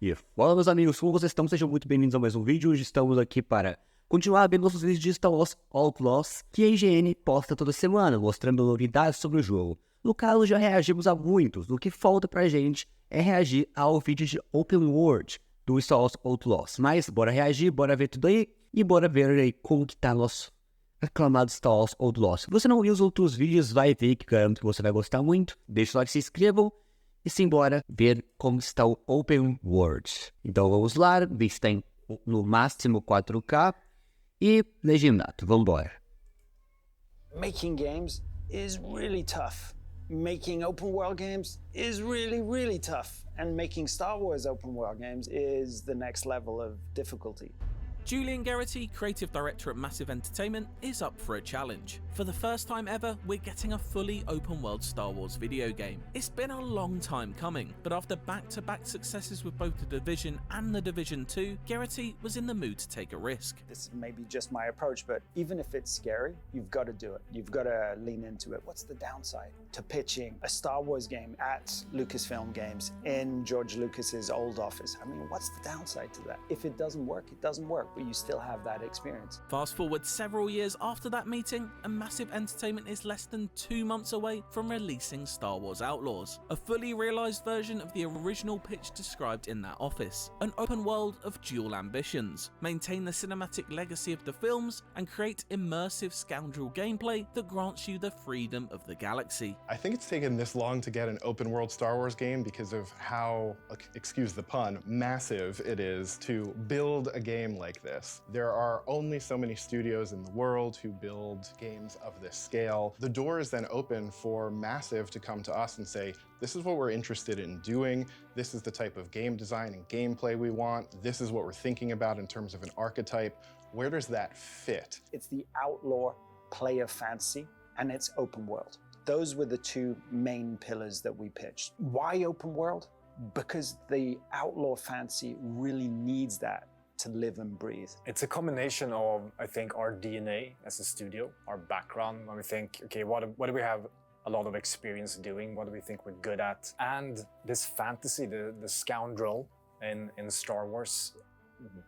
E fala, meus amigos, como vocês estão? Sejam muito bem-vindos a mais um vídeo. Hoje estamos aqui para continuar vendo nossos vídeos de Star Wars Outlaws, que a IGN posta toda semana, mostrando novidades sobre o jogo. No caso, já reagimos a muitos. O que falta pra gente é reagir ao vídeo de Open World do Star Wars Outlaws. Mas bora reagir, bora ver tudo aí e bora ver aí como que tá nosso aclamado Star Wars Outlaws. Se você não viu os outros vídeos, vai ver, que garanto que você vai gostar muito. Deixa o like, se inscrevam. E simbora ver como está o Open World. Então vamos lá, ver se tem no máximo 4K e legendado. Vamos embora. Making games is really tough. Making open world games is really tough. And making Star Wars open world games is the next level of difficulty. Julian Garrity, creative director at Massive Entertainment, is up for a challenge. For the first time ever, we're getting a fully open-world Star Wars video game. It's been a long time coming, but after back-to-back successes with both The Division and The Division 2, Garrity was in the mood to take a risk. This may be just my approach, but even if it's scary, you've got to do it. You've got to lean into it. What's the downside to pitching a Star Wars game at Lucasfilm Games in George Lucas's old office? I mean, what's the downside to that? If it doesn't work, it doesn't work. But you still have that experience. Fast forward several years after that meeting, and Massive Entertainment is less than 2 months away from releasing Star Wars Outlaws, a fully realised version of the original pitch described in that office. An open world of dual ambitions, maintain the cinematic legacy of the films, and create immersive scoundrel gameplay that grants you the freedom of the galaxy. I think it's taken this long to get an open world Star Wars game because of how, excuse the pun, massive it is to build a game like this. There are only so many studios in the world who build games of this scale. The door is then open for Massive to come to us and say, this is what we're interested in doing. This is the type of game design and gameplay we want. This is what we're thinking about in terms of an archetype. Where does that fit? It's the outlaw player fantasy and it's open world. Those were the two main pillars that we pitched. Why open world? Because the outlaw fantasy really needs that to live and breathe. It's a combination of, I think, our DNA as a studio, our background, when we think, okay, what do we have a lot of experience doing? What do we think we're good at? And this fantasy, the scoundrel in Star Wars,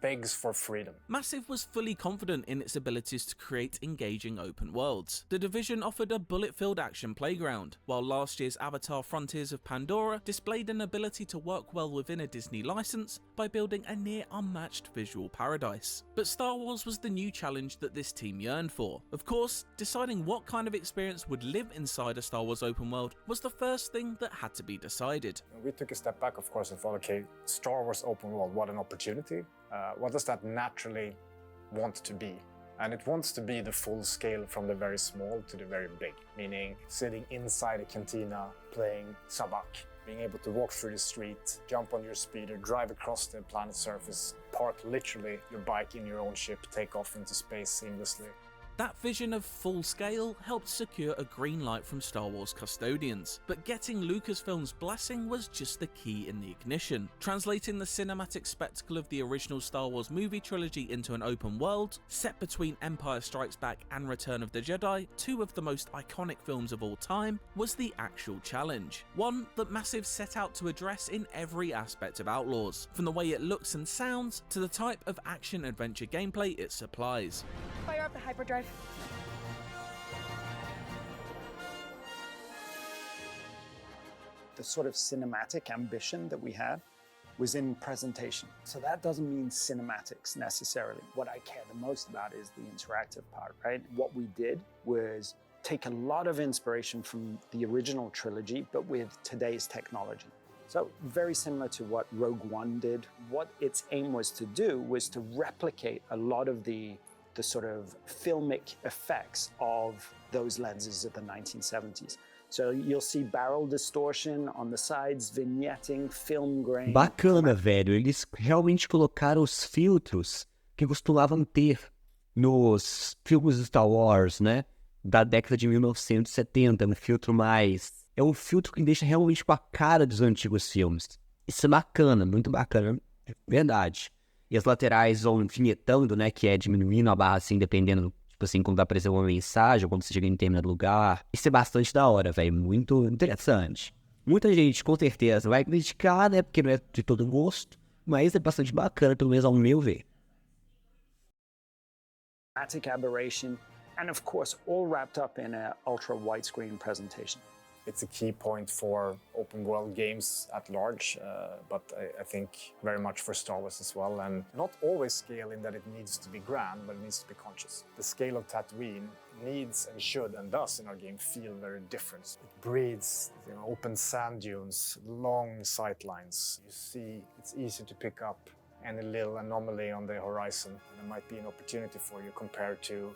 begs for freedom. Massive was fully confident in its abilities to create engaging open worlds. The Division offered a bullet-filled action playground, while last year's Avatar Frontiers of Pandora displayed an ability to work well within a Disney license by building a near-unmatched visual paradise. But Star Wars was the new challenge that this team yearned for. Of course, deciding what kind of experience would live inside a Star Wars open world was the first thing that had to be decided. We took a step back, of course, and thought, okay, Star Wars open world, what an opportunity. What does that naturally want to be? And it wants to be the full scale from the very small to the very big, meaning sitting inside a cantina, playing sabak, being able to walk through the street, jump on your speeder, drive across the planet's surface, park literally your bike in your own ship, take off into space seamlessly. That vision of full scale helped secure a green light from Star Wars custodians, but getting Lucasfilm's blessing was just the key in the ignition. Translating the cinematic spectacle of the original Star Wars movie trilogy into an open world, set between Empire Strikes Back and Return of the Jedi, two of the most iconic films of all time, was the actual challenge. One that Massive set out to address in every aspect of Outlaws, from the way it looks and sounds to the type of action-adventure gameplay it supplies. Fire up the hyperdrive. The sort of cinematic ambition that we had was in presentation. So that doesn't mean cinematics necessarily. What I care the most about is the interactive part, right? What we did was take a lot of inspiration from the original trilogy, but with today's technology. So very similar to what Rogue One did. What its aim was to do was to replicate a lot of the sort of filmic effects of those lenses of the 1970s. So you'll see barrel distortion on the sides, vignetting, film grain. Bacana, velho. Eles realmente colocaram os filtros que costumavam ter nos filmes de Star Wars, né? Da década de 1970, um filtro mais... É um filtro que deixa realmente com a cara dos antigos filmes. Isso é bacana, muito bacana, verdade. E as laterais vão vinhetando, né? Que é diminuindo a barra, assim, dependendo, tipo assim, quando vai aparecer uma mensagem, ou quando você chega em determinado lugar. Isso é bastante da hora, velho. Muito interessante. Muita gente, com certeza, vai criticar, né? Porque não é de todo gosto. mas é bastante bacana, pelo menos ao meu ver. Dramatic aberration, and of course, all wrapped up in an ultra widescreen presentation. It's a key point for open world games at large, but I think very much for Star Wars as well. And not always scale in that it needs to be grand, but it needs to be conscious. The scale of Tatooine needs and should and does in our game feel very different. It breeds open sand dunes, long sight lines. You see, it's easy to pick up any little anomaly on the horizon, and there might be an opportunity for you compared to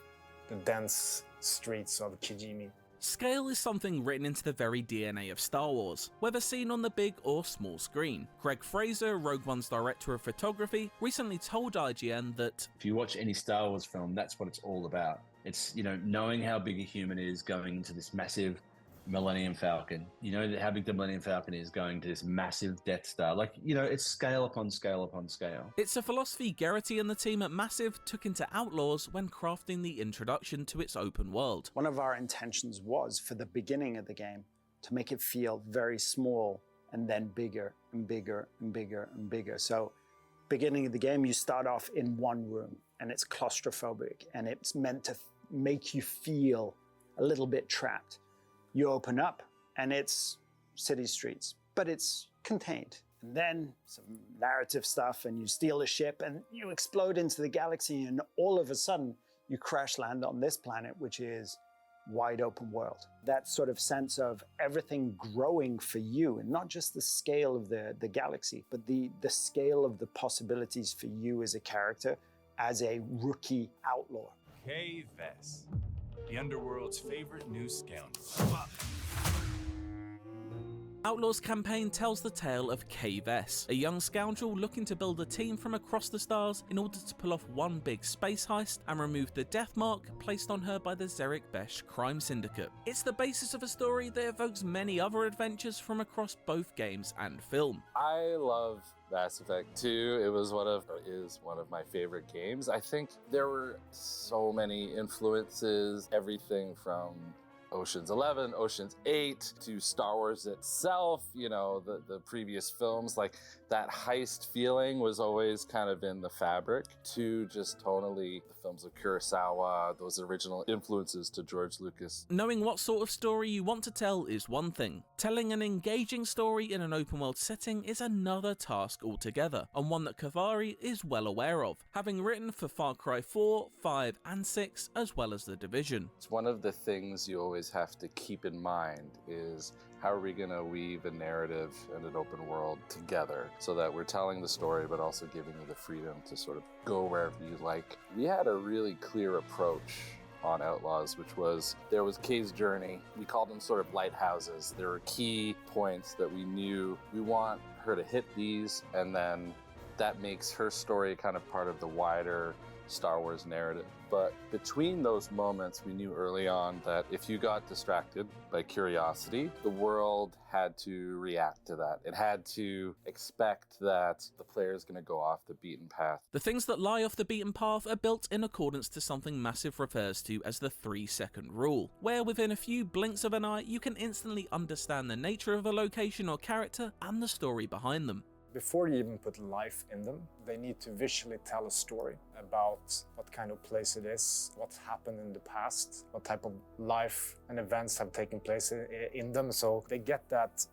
the dense streets of Kijimi. Scale is something written into the very DNA of Star Wars, whether seen on the big or small screen. Greg Fraser, Rogue One's director of photography, recently told IGN that if you watch any Star Wars film, that's what it's all about. It's, knowing how big a human is going into this massive Millennium Falcon. How big the Millennium Falcon is going to this massive Death Star. It's scale upon scale upon scale. It's a philosophy Garrity and the team at Massive took into Outlaws when crafting the introduction to its open world. One of our intentions was, for the beginning of the game, to make it feel very small and then bigger and bigger and bigger and bigger. So, beginning of the game, you start off in one room and it's claustrophobic and it's meant to make you feel a little bit trapped. You open up and it's city streets, but it's contained. And then some narrative stuff and you steal a ship and you explode into the galaxy and all of a sudden you crash land on this planet, which is wide open world. That sort of sense of everything growing for you, and not just the scale of the galaxy, but the scale of the possibilities for you as a character, as a rookie outlaw. Vess, the underworld's favorite new scoundrel. Outlaws campaign tells the tale of Vess, a young scoundrel looking to build a team from across the stars in order to pull off one big space heist and remove the death mark placed on her by the Zerek Besh crime syndicate. It's the basis of a story that evokes many other adventures from across both games and film. I love Mass Effect 2. It was is one of my favorite games. I think there were so many influences, everything from Ocean's 11, Ocean's 8, to Star Wars itself, the previous films. Like, that heist feeling was always kind of in the fabric, to just tonally the films of Kurosawa, those original influences to George Lucas. Knowing what sort of story you want to tell is one thing. Telling an engaging story in an open world setting is another task altogether, and one that Kavari is well aware of, having written for Far Cry 4, 5 and 6, as well as The Division. It's one of the things you always have to keep in mind is, how are we going to weave a narrative and an open world together so that we're telling the story but also giving you the freedom to sort of go wherever you like. We had a really clear approach on Outlaws, which was, there was Kay's journey. We called them sort of lighthouses. There were key points that we knew we want her to hit these, and then that makes her story kind of part of the wider Star Wars narrative. But between those moments, we knew early on that if you got distracted by curiosity, the world had to react to that. It had to expect that the player is going to go off the beaten path. The things that lie off the beaten path are built in accordance to something Massive refers to as the 3-second rule, where within a few blinks of an eye, you can instantly understand the nature of a location or character and the story behind them. Before you even put life in them, they need to visually tell a story about what kind of place it is, what's happened in the past, what type of life and events have taken place in them. So they get that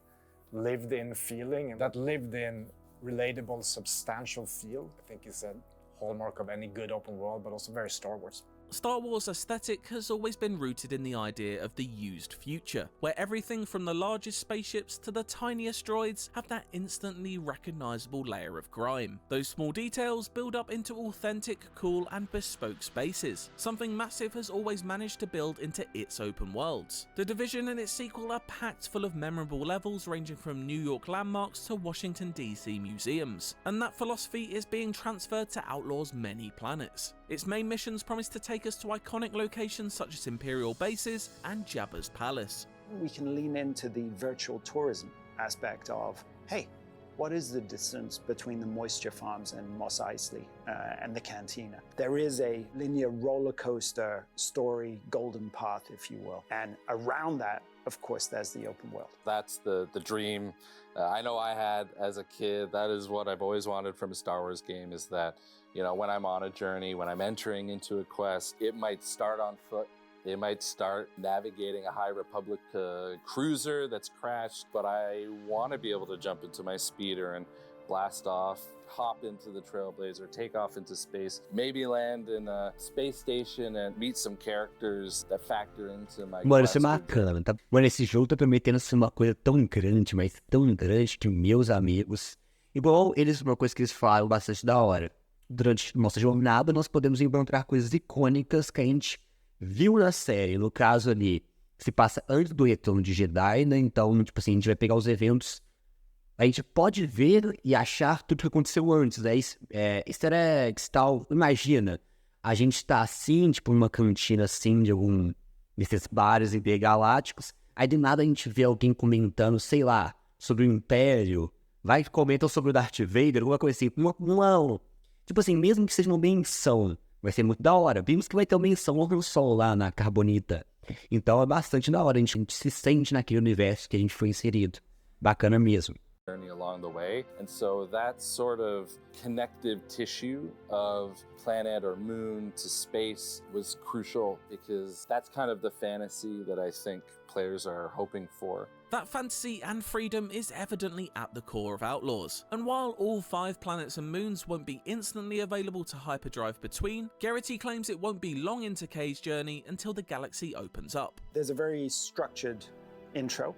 lived-in feeling, and that lived-in, relatable, substantial feel, I think, is a hallmark of any good open world, but also very Star Wars. Star Wars' aesthetic has always been rooted in the idea of the used future, where everything from the largest spaceships to the tiniest droids have that instantly recognizable layer of grime. Those small details build up into authentic, cool and bespoke spaces, something Massive has always managed to build into its open worlds. The Division and its sequel are packed full of memorable levels ranging from New York landmarks to Washington DC museums, and that philosophy is being transferred to Outlaws' many planets. Its main missions promise to take us to iconic locations such as Imperial bases and Jabba's palace. We can lean into the virtual tourism aspect of, hey, What is the distance between the moisture farms and Mos Eisley and the cantina? There is a linear roller coaster story golden path, if you will. And around that, of course, there's the open world. That's the dream I know I had as a kid. That is what I've always wanted from a Star Wars game, is that, you know, when I'm on a journey, when I'm entering into a quest, it might start on foot. It might start navigating a High Republic cruiser that's crashed, but I want to be able to jump into my speeder and blast off, hop into the Trailblazer, take off into space, maybe land in a space station and meet some characters that factor into my Mano, isso é quest. bacana. Tá? Mano, esse jogo tá prometendo ser uma coisa tão grande, mas tão grande que meus amigos... Igual eles, uma coisa que eles falaram bastante da hora. Durante nossa jornada, nós podemos encontrar coisas icônicas que a gente viu na série. No caso ali, se passa antes do retorno de Jedi, né? Então, tipo assim, a gente vai pegar os eventos, a gente pode ver e achar tudo que aconteceu antes, né? Easter eggs, tal. Imagina, a gente tá assim, tipo, numa cantina assim, de algum desses bares intergalácticos, aí de nada a gente vê alguém comentando, sei lá, sobre o Império, vai que comentam sobre o Darth Vader, alguma coisa assim. Não. Tipo assim, mesmo que seja uma menção, vai ser muito da hora. Vimos que vai ter uma menção ao Sol lá na Carbonita. Então é bastante da hora, a gente se sente naquele universo que a gente foi inserido. Bacana mesmo. Journey along the way. And so that sort of connective tissue of planet or moon to space was crucial, because that's kind of the fantasy that I think players are hoping for. That fantasy and freedom is evidently at the core of Outlaws, and while all 5 planets and moons won't be instantly available to hyperdrive between, Garrity claims it won't be long into Kay's journey until the galaxy opens up. There's a very structured intro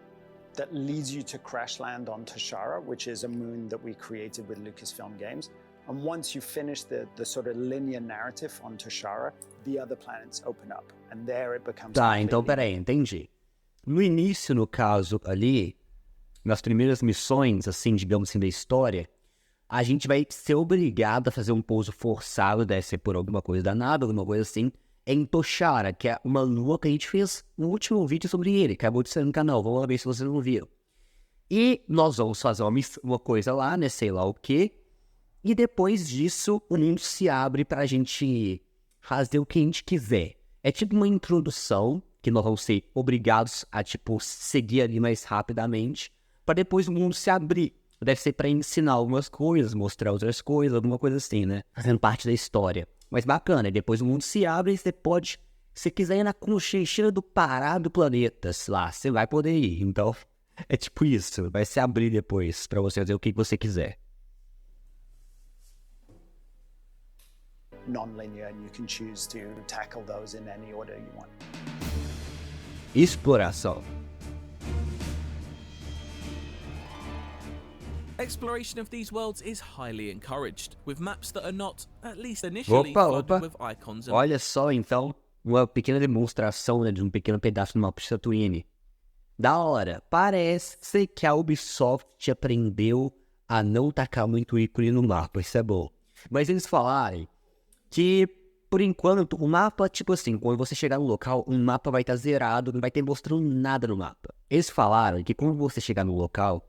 that leads you to crash land on Tashara, which is a moon that we created with Lucasfilm Games. And once you finish the sort of linear narrative on Tashara, the other planets open up, and there it becomes... Tá, então peraí, entendi. No início, no caso ali, nas primeiras missões, assim, digamos assim, da história, a gente vai ser obrigado a fazer um pouso forçado, deve ser por alguma coisa danada, alguma coisa assim, em Toshara, que é uma lua que a gente fez no último vídeo sobre ele, acabou de sair no canal, vamos lá ver se vocês não viram. E nós vamos fazer uma coisa lá, né, sei lá o quê, e depois disso o mundo se abre pra gente fazer o que a gente quiser. É tipo uma introdução, que nós vamos ser obrigados a, tipo, seguir ali mais rapidamente, para depois o mundo se abrir. Deve ser para ensinar algumas coisas, mostrar outras coisas, alguma coisa assim, né? Fazendo parte da história. Mas bacana, depois o mundo se abre e você pode, se quiser ir na concheira do Pará do planeta, lá, você vai poder ir. Então, é tipo isso, vai se abrir depois para você fazer o que você quiser. Non-linear, and you can choose to tackle those in any order you want. Exploração. Exploration of these worlds is highly encouraged, with maps that are not, at least initially, flooded with icons and... Olha só, então, uma pequena demonstração, né, de um pequeno pedaço do mapa de Tatooine. Da hora. Parece que a Ubisoft aprendeu a não tacar muito ícone no mapa, isso é bom. Mas eles falaram que, por enquanto, o mapa, tipo assim, quando você chegar no local, o mapa vai estar zerado, não vai ter mostrando nada no mapa. Eles falaram que quando você chegar no local,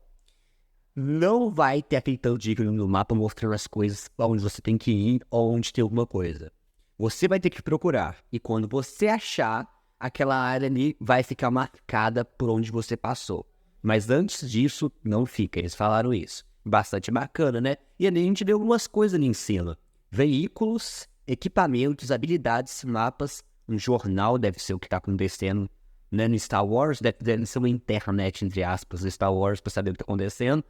não vai ter aquele tanto de ícone no mapa mostrando as coisas onde você tem que ir ou onde tem alguma coisa. Você vai ter que procurar, e quando você achar, aquela área ali vai ficar marcada por onde você passou. Mas antes disso, não fica, eles falaram isso. Bastante bacana, né? E ali a gente vê algumas coisas ali em cima. Veículos, equipamentos, habilidades, mapas, um jornal, deve ser o que está acontecendo, né, no Star Wars, deve ser uma internet, entre aspas, do Star Wars, para saber o que está acontecendo,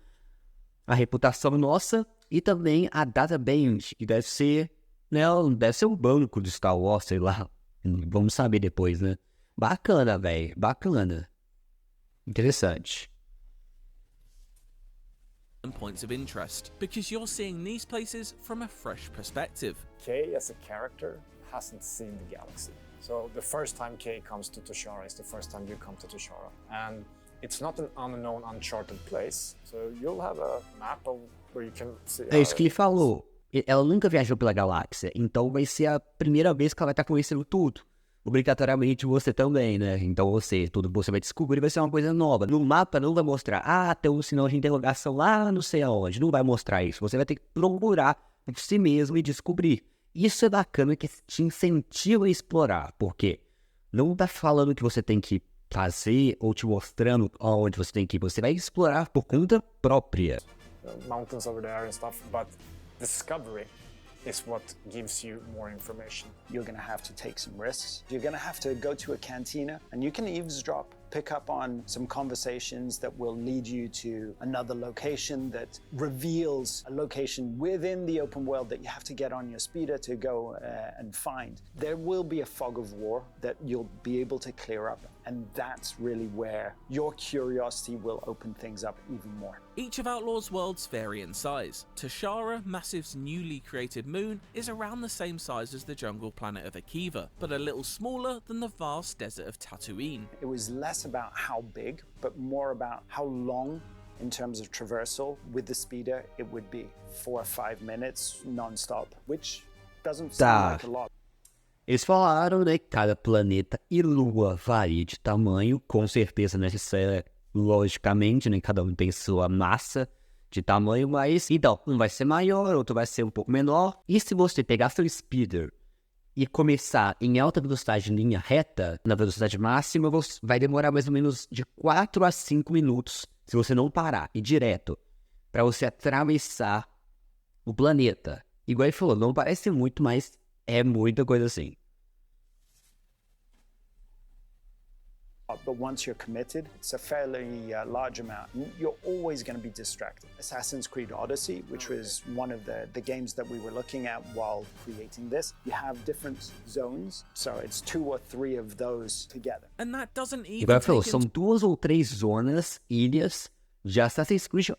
a reputação nossa, e também a database, que deve ser, né, deve ser um banco do Star Wars, sei lá, vamos saber depois, né. Bacana, velho, bacana, interessante. And points of interest, because you're seeing these places from a fresh perspective. Kay, as a character, hasn't seen the galaxy. So the first time Kay comes to Toshara is the first time you come to Toshara. And it's not an unknown, uncharted place. So you'll have a map of where you can see... É isso que ele falou. Ela nunca viajou pela galáxia, então vai ser a primeira vez que ela vai estar conhecendo tudo. obrigatoriamente você também, né? Então tudo que você vai descobrir vai ser uma coisa nova. No mapa não vai mostrar, tem um sinal de interrogação lá não sei aonde. Não vai mostrar isso. Você vai ter que procurar por si mesmo e descobrir. Isso é bacana, que te incentiva a explorar, porque não tá falando que você tem que fazer ou te mostrando aonde você tem que ir. Você vai explorar por conta própria. Mountains over there and stuff, but discovery is what gives you more information. You're going to have to take some risks. You're going to have to go to a cantina, and you can eavesdrop, pick up on some conversations that will lead you to another location that reveals a location within the open world that you have to get on your speeder to go and find. There will be a fog of war that you'll be able to clear up, and that's really where your curiosity will open things up even more. Each of Outlaw's worlds vary in size. Tashara, Massive's newly created moon, is around the same size as the jungle planet of Akiva, but a little smaller than the vast desert of Tatooine. It was less about how big, but more about how long in terms of traversal with the speeder it would be. 4 or 5 minutes non-stop, which doesn't sound like a lot. Eles falaram, né, que cada planeta e lua varia de tamanho, com certeza, né, isso é logicamente, né, cada um tem sua massa de tamanho, mas, então, um vai ser maior, outro vai ser um pouco menor, e se você pegar seu speeder e começar em alta velocidade em linha reta, na velocidade máxima, vai demorar mais ou menos de 4 a 5 minutos, se você não parar, e direto, para você atravessar o planeta. Igual ele falou, não parece muito, mas é muita coisa assim. But once you're committed, it's a fairly large amount. You're always going to be distracted. Assassin's Creed Odyssey, which was one of the games that we were looking at while creating this, you have different zones, so it's 2 or 3 of those together. And that doesn't even Igual ele falou, são 2 ou 3 zonas, ilhas, de Assassin's Creed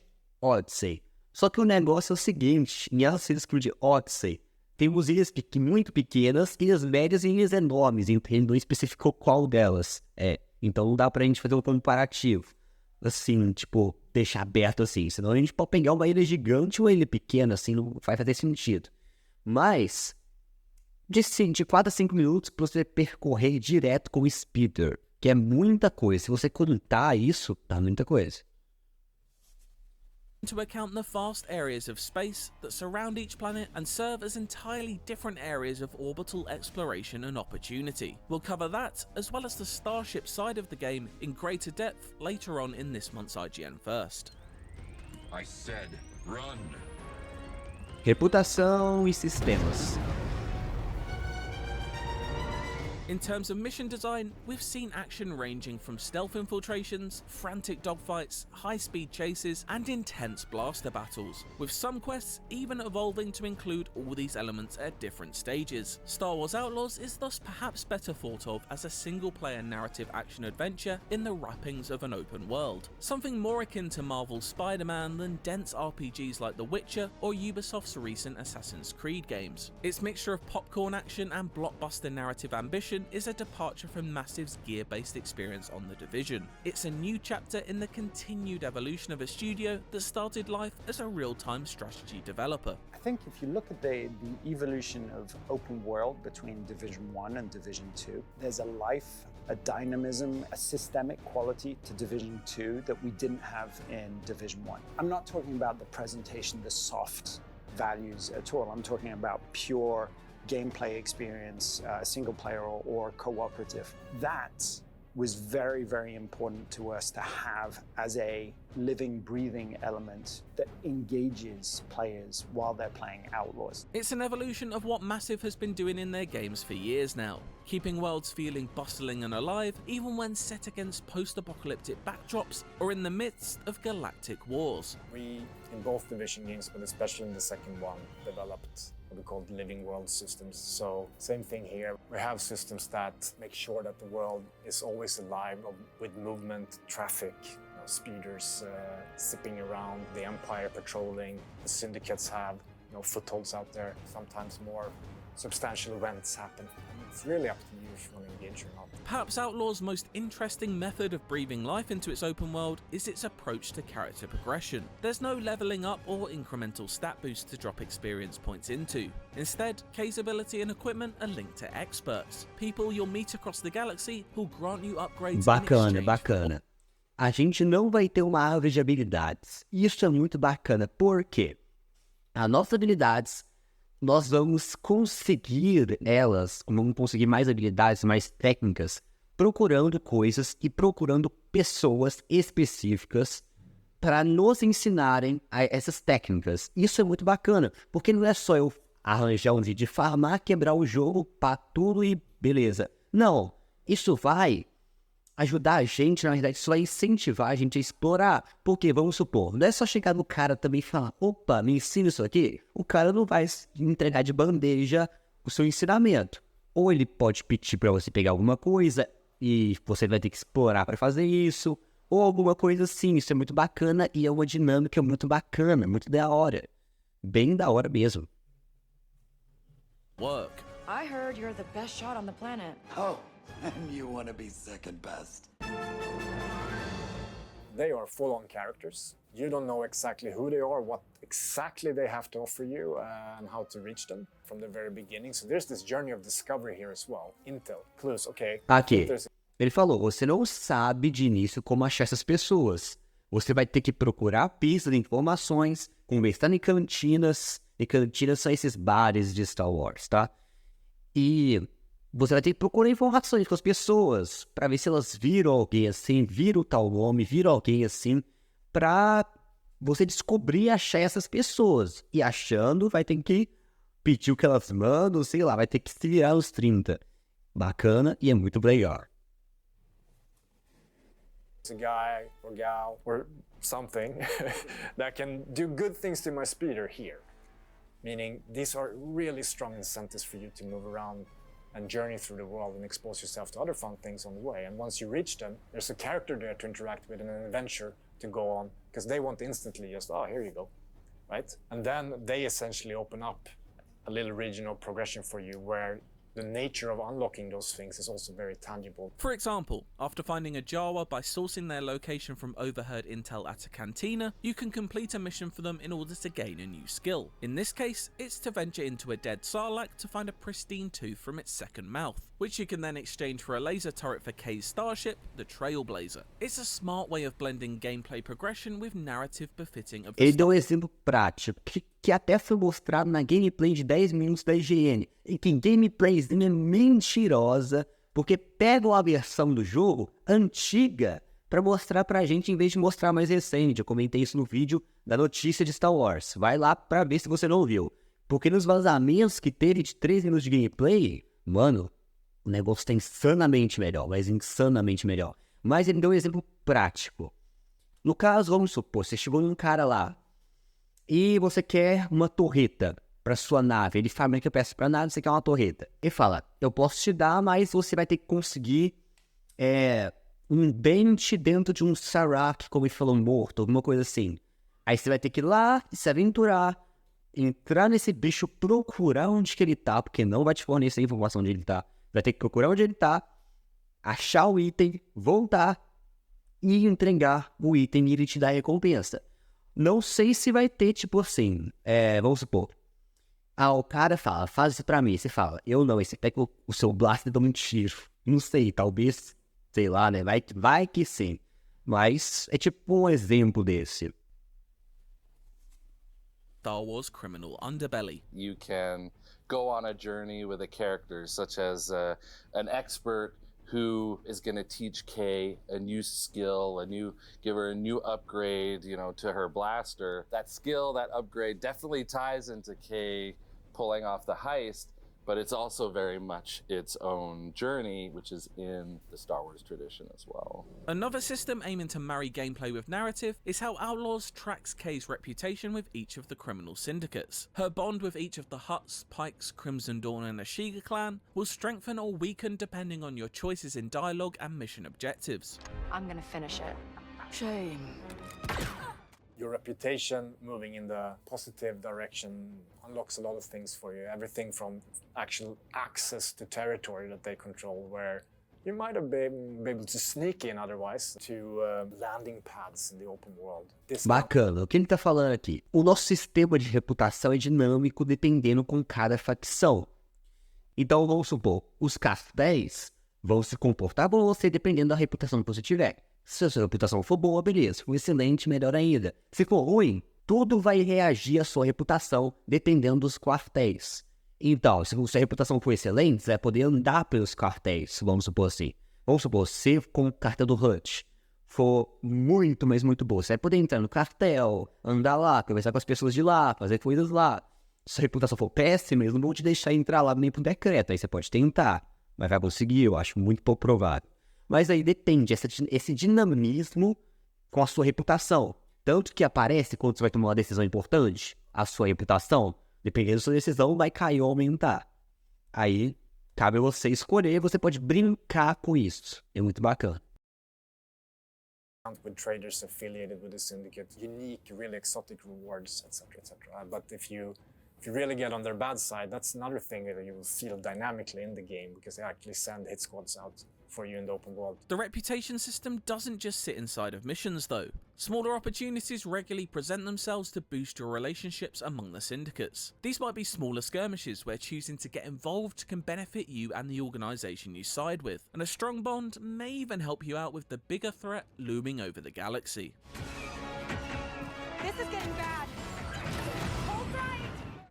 Odyssey. Só que o negócio é o seguinte, em Assassin's Creed Odyssey, temos ilhas muito pequenas, ilhas médias e ilhas enormes, ele não especificou qual delas é. Então não dá pra gente fazer um comparativo, assim, tipo, deixar aberto assim. Senão a gente pode pegar uma ilha gigante ou uma ilha pequena, assim, não vai fazer sentido. Mas, de 4 a 5 minutos pra você percorrer direto com o speeder, que é muita coisa. Se você contar isso, dá muita coisa. Into account the vast areas of space that surround each planet and serve as entirely different areas of orbital exploration and opportunity. We'll cover that, as well as the starship side of the game, in greater depth later on in this month's IGN First. I said, run. Reputação e sistemas. In terms of mission design, we've seen action ranging from stealth infiltrations, frantic dogfights, high-speed chases, and intense blaster battles, with some quests even evolving to include all these elements at different stages. Star Wars Outlaws is thus perhaps better thought of as a single-player narrative action-adventure in the wrappings of an open world, something more akin to Marvel's Spider-Man than dense RPGs like The Witcher or Ubisoft's recent Assassin's Creed games. Its mixture of popcorn action and blockbuster narrative ambition is a departure from Massive's gear-based experience on The Division. It's a new chapter in the continued evolution of a studio that started life as a real-time strategy developer. I think if you look at the evolution of open world between Division 1 and Division 2, there's a life, a dynamism, a systemic quality to Division 2 that we didn't have in Division 1. I'm not talking about the presentation, the soft values at all. I'm talking about pure gameplay experience, single player or cooperative. That was very, very important to us to have as a living, breathing element that engages players while they're playing Outlaws. It's an evolution of what Massive has been doing in their games for years now, keeping worlds feeling bustling and alive even when set against post-apocalyptic backdrops or in the midst of galactic wars. We, in both Division games, but especially in the second one, developed what we call living world systems. So same thing here. We have systems that make sure that the world is always alive with movement, traffic, speeders zipping around, the Empire patrolling, the syndicates have footholds out there, sometimes more substantial events happen. It's really up to you if you want to engage or not. Perhaps Outlaws' most interesting method of breathing life into its open world is its approach to character progression. There's no leveling up or incremental stat boost to drop experience points into. Instead, Kay's ability and equipment are linked to experts, people you'll meet across the galaxy who'll grant you upgrades. Bacana, bacana. A gente não vai ter uma árvore de habilidades. Isso é muito bacana, porque as nossas habilidades, nós vamos conseguir elas, vamos conseguir mais habilidades, mais técnicas, procurando coisas e procurando pessoas específicas para nos ensinarem essas técnicas. Isso é muito bacana, porque não é só eu arranjar um vídeo de farmar, quebrar o jogo, pá, tudo e beleza. Não, isso vai ajudar a gente, na verdade, isso vai incentivar a gente a explorar. Porque, vamos supor, não é só chegar no cara também e falar, opa, me ensina isso aqui. O cara não vai entregar de bandeja o seu ensinamento. Ou ele pode pedir para você pegar alguma coisa e você vai ter que explorar para fazer isso. Ou alguma coisa assim. Isso é muito bacana e é uma dinâmica muito bacana, muito da hora. Bem da hora mesmo. Work. I heard you're the best shot on the planet. Oh, and you want to be second best. They are full-on characters. You don't know exactly who they are, what exactly they have to offer you, and how to reach them from the very beginning. So there's this journey of discovery here as well. Intel, clues, okay. Aqui, ele falou, você não sabe de início como achar essas pessoas. Você vai ter que procurar pistas de informações, conversar em cantinas. E cantinas são esses bares de Star Wars, tá? E você vai ter que procurar informações com as pessoas para ver se elas viram alguém assim, viram tal nome, viram alguém assim, para você descobrir e achar essas pessoas. E achando, vai ter que pedir o que elas mandam, sei lá, vai ter que se virar os 30. Bacana e é muito legal. A guy or gal or something that can do good things to my speeder here. Meaning these are really strong incentives for you to move around and journey through the world and expose yourself to other fun things on the way. And once you reach them, there's a character there to interact with and an adventure to go on, because they want instantly just, oh, here you go, right? And then they essentially open up a little regional progression for you where the nature of unlocking those things is also very tangible. For example, after finding a Jawa by sourcing their location from overheard intel at a cantina, you can complete a mission for them in order to gain a new skill. In this case, it's to venture into a dead Sarlacc to find a pristine tooth from its second mouth, which you can then exchange for a laser turret for Kay's starship, the Trailblazer. It's a smart way of blending gameplay progression with narrative befitting of the Ele deu um exemplo prático, que até foi mostrado na gameplay de 10 minutos da IGN, e que gameplayzinha mentirosa, porque pegam a versão do jogo antiga para mostrar pra gente em vez de mostrar mais recente. Eu comentei isso no vídeo da notícia de Star Wars. Vai lá pra ver se você não viu. Porque nos vazamentos que teve de 3 minutos de gameplay, mano, o negócio tá insanamente melhor, mas insanamente melhor. Mas ele deu um exemplo prático. No caso, vamos supor, você chegou num cara lá e você quer uma torreta para sua nave. Ele fabrica peça para nave, você quer uma torreta. Ele fala, eu posso te dar, mas você vai ter que conseguir um dente dentro de um Sarlacc, como ele falou, morto, alguma coisa assim. Aí você vai ter que ir lá e se aventurar, entrar nesse bicho, procurar onde que ele tá, porque não vai te fornecer a informação onde ele tá. Vai ter que procurar onde ele tá, achar o item, voltar e entregar o item e ele te dá a recompensa. Não sei se vai ter, tipo assim, vamos supor, o cara fala, faz isso pra mim, você fala, eu não, aí você pega o seu blaster e toma um tiro. Não sei, talvez, sei lá, né, vai que sim. Mas é tipo um exemplo desse. Star Wars criminal underbelly. You can go on a journey with a character such as an expert who is going to teach Kay a new skill, give her a new upgrade, to her blaster. That skill, that upgrade definitely ties into Kay pulling off the heist, but it's also very much its own journey, which is in the Star Wars tradition as well. Another system aiming to marry gameplay with narrative is how Outlaws tracks Kay's reputation with each of the criminal syndicates. Her bond with each of the Hutts, Pikes, Crimson Dawn and Ashiga clan will strengthen or weaken depending on your choices in dialogue and mission objectives. I'm gonna finish it. Shame. Your reputation moving in the positive direction unlocks a lot of things for you. Everything from actual access to territory that they control, where you might have been able to sneak in otherwise, to landing pads in the open world. Bacana, o que ele tá falando aqui? O nosso sistema de reputação é dinâmico dependendo com cada facção. Então, vamos supor, os cartéis vão se comportar com você dependendo da reputação que você tiver. Se a sua reputação for boa, beleza. Se for excelente, melhor ainda. Se for ruim, tudo vai reagir à sua reputação dependendo dos quartéis. Então, se a sua reputação for excelente, você vai poder andar pelos quartéis, vamos supor assim. Vamos supor, se com o cartel do HUD for muito, mas muito boa, você vai poder entrar no cartel, andar lá, conversar com as pessoas de lá, fazer coisas lá. Se a reputação for péssima, eles não vão te deixar entrar lá nem por decreto. Aí você pode tentar, mas vai conseguir, eu acho muito pouco provável. Mas aí depende, esse dinamismo com a sua reputação. Tanto que aparece quando você vai tomar uma decisão importante, a sua reputação, dependendo da sua decisão, vai cair ou aumentar. Aí, cabe a você escolher, você pode brincar com isso. É muito bacana. With traders affiliated with the syndicate, unique, really exotic rewards, etc., etc. But if you really get on their bad side, that's another thing that you will feel dynamically in the game, because they actually send hit squads out for you in the open world. The reputation system doesn't just sit inside of missions though. Smaller opportunities regularly present themselves to boost your relationships among the syndicates. These might be smaller skirmishes where choosing to get involved can benefit you and the organisation you side with, and a strong bond may even help you out with the bigger threat looming over the galaxy. This is getting bad. Hold tight.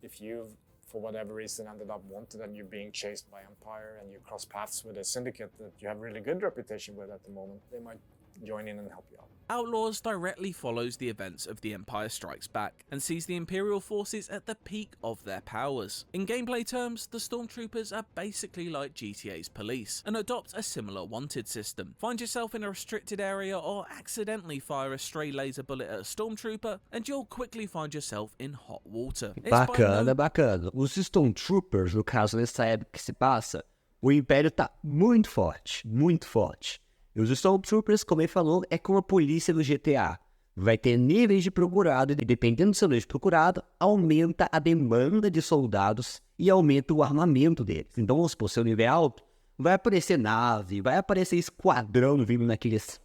If you've, for whatever reason, ended up wanted and you're being chased by Empire and you cross paths with a syndicate that you have really good reputation with at the moment, they might join in and help you out. Outlaws directly follows the events of The Empire Strikes Back and sees the Imperial forces at the peak of their powers. In gameplay terms, the Stormtroopers are basically like GTA's police and adopt a similar wanted system. Find yourself in a restricted area or accidentally fire a stray laser bullet at a Stormtrooper and you'll quickly find yourself in hot water. Bacana, bacana. Os Stormtroopers, no caso, nessa época que se passa, o Império tá muito forte, muito forte. E os Stormtroopers, como ele falou, é como a polícia do GTA. Vai ter níveis de procurado e dependendo do seu nível de procurado, aumenta a demanda de soldados e aumenta o armamento deles. Então, vamos supor, seu nível é alto, vai aparecer nave, vai aparecer esquadrão vindo naqueles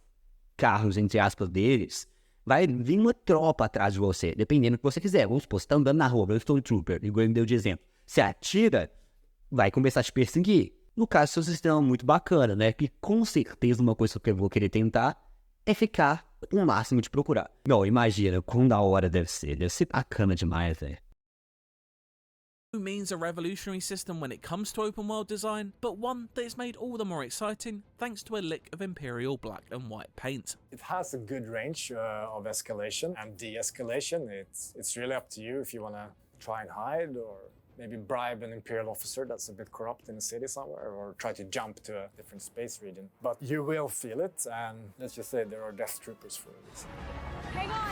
carros, entre aspas, deles. Vai vir uma tropa atrás de você, dependendo do que você quiser. Vamos supor, você tá andando na rua, o Stormtrooper, igual ele me deu de exemplo. Você atira, vai começar a te perseguir. No caso, seu sistema é muito bacana, né? Que com certeza uma coisa que eu vou querer tentar é ficar o máximo de procurar. Não, imagina, quão da hora deve ser bacana demais, velho. Means a revolutionary system when it comes to open world design, but one that is made all the more exciting thanks to a lick of Imperial black and white paint. It has a good range of escalation and de-escalation. It's really up to you if you want to try and hide or maybe bribe an Imperial officer that's a bit corrupt in a city somewhere, or try to jump to a different space region. But you will feel it, and let's just say there are Death Troopers for a reason. Hang on.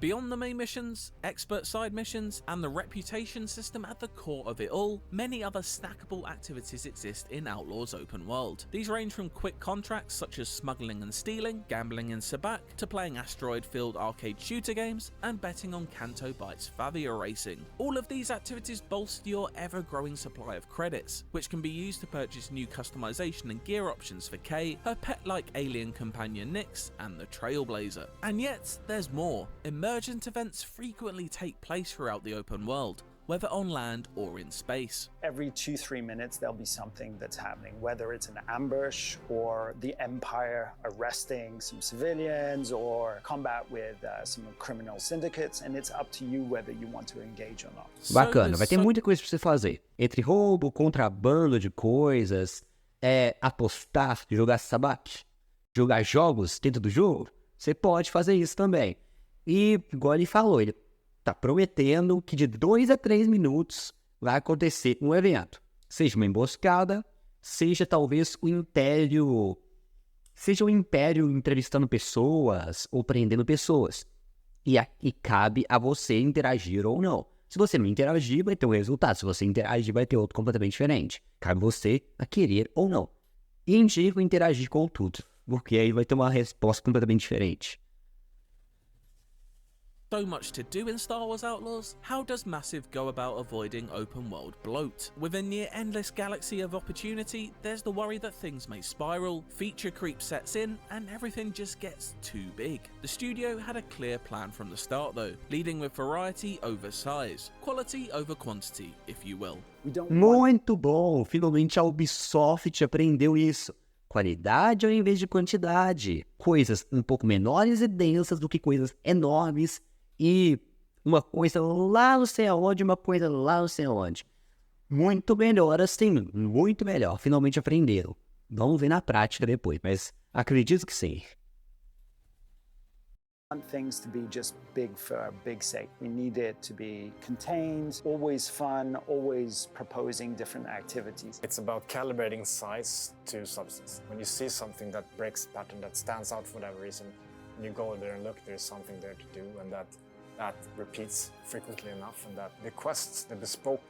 Beyond the main missions, expert side missions, and the reputation system at the core of it all, many other snackable activities exist in Outlaws open world. These range from quick contracts such as smuggling and stealing, gambling in Sabak, to playing asteroid-filled arcade shooter games, and betting on Canto Bite's Favia racing. All of these activities bolster your ever-growing supply of credits, which can be used to purchase new customization and gear options for Kay, her pet-like alien companion Nyx, and the Trailblazer. And yet, there's more. Emergent events frequently take place throughout the open world, whether on land or in space. Every 2-3 minutes there'll be something that's happening, whether it's an ambush or the Empire arresting some civilians or combat with some criminal syndicates, and it's up to you whether you want to engage or not. Bacana, vai ter muita coisa pra você fazer. Entre roubo, contrabando de coisas, apostar, jogar sabak, jogar jogos dentro do jogo, você pode fazer isso também. E, igual ele falou, ele tá prometendo que de 2 a 3 minutos vai acontecer um evento. Seja uma emboscada, seja talvez o Império... Seja o Império entrevistando pessoas ou prendendo pessoas. E cabe a você interagir ou não. Se você não interagir, vai ter um resultado. Se você interagir, vai ter outro completamente diferente. Cabe você a querer ou não. E indico interagir com tudo, porque aí vai ter uma resposta completamente diferente. So much to do in Star Wars Outlaws? How does Massive go about avoiding open world bloat? With a near endless galaxy of opportunity, there's the worry that things may spiral, feature creep sets in, and everything just gets too big. The studio had a clear plan from the start though, leading with variety over size, quality over quantity, if you will. Muito bom! Finalmente a Ubisoft aprendeu isso. Qualidade ao invés de quantidade. Coisas um pouco menores e densas do que coisas enormes. E uma coisa lá não sei aonde, uma coisa lá não sei aonde. Muito melhor assim, muito melhor. Finalmente aprenderam. Vamos ver na prática depois, mas acredito que sim. Want things to be just big for big sake. We need it to be contained, always fun, always proposing different activities. It's about calibrating size to substance. When you see something that breaks pattern, that stands out for whatever reason, and you go there and look, there's something there to do, and that repeats frequently enough, and that the quests, the bespoke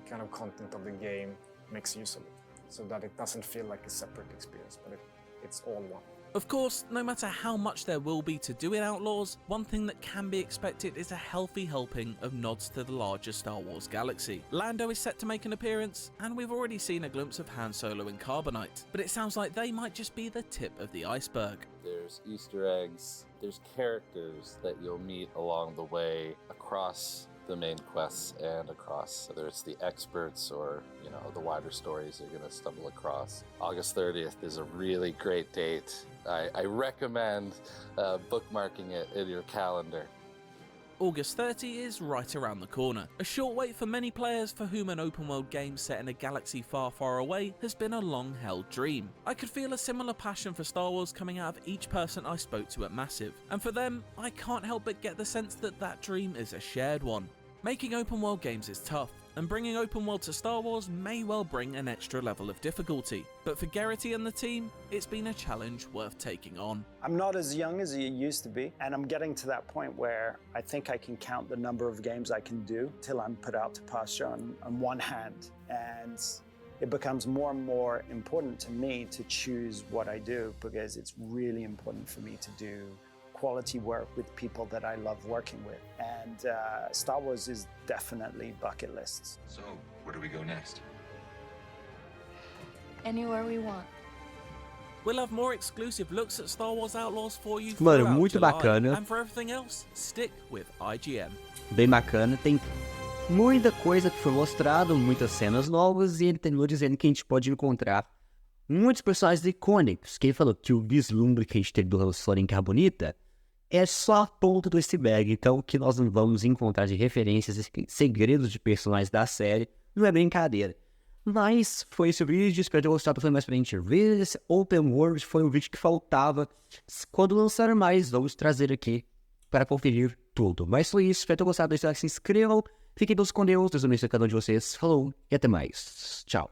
kind of content of the game makes use of it, so that it doesn't feel like a separate experience, but it's all one. Of course, no matter how much there will be to do in Outlaws, one thing that can be expected is a healthy helping of nods to the larger Star Wars galaxy. Lando is set to make an appearance, and we've already seen a glimpse of Han Solo and Carbonite, but it sounds like they might just be the tip of the iceberg. There's Easter eggs, there's characters that you'll meet along the way across the main quests and across, whether it's the experts or, you know, the wider stories you're going to stumble across. August 30th is a really great date. I recommend bookmarking it in your calendar. August 30 is right around the corner. A short wait for many players for whom an open world game set in a galaxy far, far away has been a long-held dream. I could feel a similar passion for Star Wars coming out of each person I spoke to at Massive, and for them, I can't help but get the sense that that dream is a shared one. Making open world games is tough, and bringing open world to Star Wars may well bring an extra level of difficulty, but for Garrity and the team, it's been a challenge worth taking on. I'm not as young as I used to be, and I'm getting to that point where I think I can count the number of games I can do till I'm put out to pasture on one hand, and it becomes more and more important to me to choose what I do, because it's really important for me to do quality work with people that I love working with, and Star Wars is definitely bucket lists. So, where do we go next? Anywhere we want. We'll have more exclusive looks at Star Wars Outlaws for you Mano, throughout muito July, bacana. and for everything else, stick with IGN. Bem bacana, tem muita coisa que foi mostrado, muitas cenas novas, e ele terminou dizendo que a gente pode encontrar muitos personagens icônicos, que ele falou que o vislumbre que a gente teve do Han Solo em Carbonita é só a ponta do iceberg, então o que nós não vamos encontrar de referências e segredos de personagens da série não é brincadeira. Mas foi esse o vídeo, espero ter gostado, foi mais pra gente ver. Esse Open World foi o vídeo que faltava. Quando lançar mais, vamos trazer aqui para conferir tudo. Mas foi isso, espero ter gostado, deixa like, se inscrevam, fiquem todos com Deus, Deus abençoe cada um de vocês, falou e até mais, tchau.